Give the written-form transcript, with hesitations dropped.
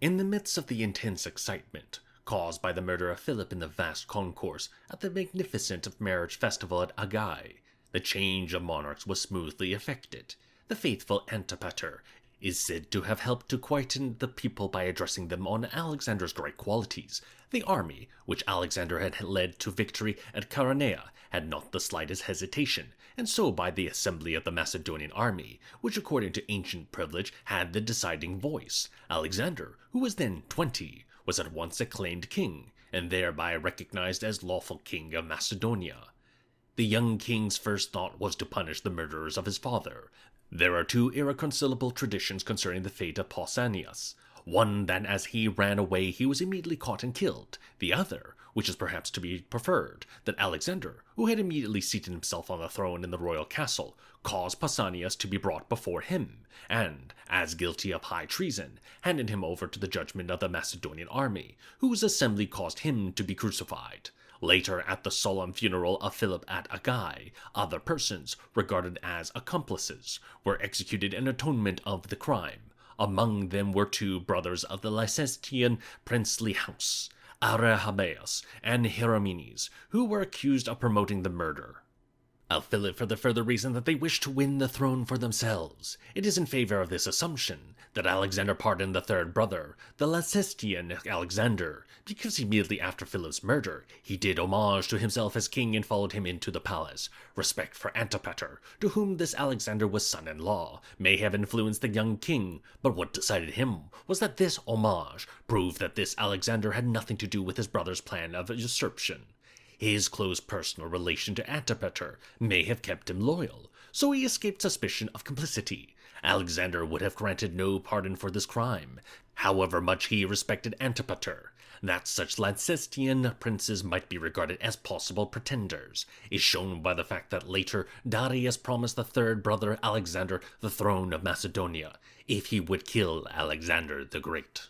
In the midst of the intense excitement caused by the murder of Philip in the vast concourse at the magnificent marriage festival at Agai, the change of monarchs was smoothly effected. The faithful Antipater is said to have helped to quieten the people by addressing them on Alexander's great qualities. The army, which Alexander had led to victory at Chaeronea, had not the slightest hesitation, and so by the assembly of the Macedonian army, which according to ancient privilege had the deciding voice, Alexander, who was then 20, was at once acclaimed king, and thereby recognized as lawful king of Macedonia. The young king's first thought was to punish the murderers of his father. There are two irreconcilable traditions concerning the fate of Pausanias. One that as he ran away he was immediately caught and killed. The other, which is perhaps to be preferred, that Alexander, who had immediately seated himself on the throne in the royal castle, caused Pausanias to be brought before him, and, as guilty of high treason, handed him over to the judgment of the Macedonian army, whose assembly caused him to be crucified. Later, at the solemn funeral of Philip at Agai, other persons, regarded as accomplices, were executed in atonement of the crime. Among them were two brothers of the Lycestian princely house, Arehabaeus and Hieramenes, who were accused of promoting the murder of Philip for the further reason that they wished to win the throne for themselves. It is in favor of this assumption that Alexander pardoned the third brother, the Lycestian Alexander, because immediately after Philip's murder, he did homage to himself as king and followed him into the palace. Respect for Antipater, to whom this Alexander was son-in-law, may have influenced the young king, but what decided him was that this homage proved that this Alexander had nothing to do with his brother's plan of usurpation. His close personal relation to Antipater may have kept him loyal, so he escaped suspicion of complicity. Alexander would have granted no pardon for this crime, however much he respected Antipater. That such Lycestian princes might be regarded as possible pretenders is shown by the fact that later Darius promised the third brother Alexander the throne of Macedonia if he would kill Alexander the Great.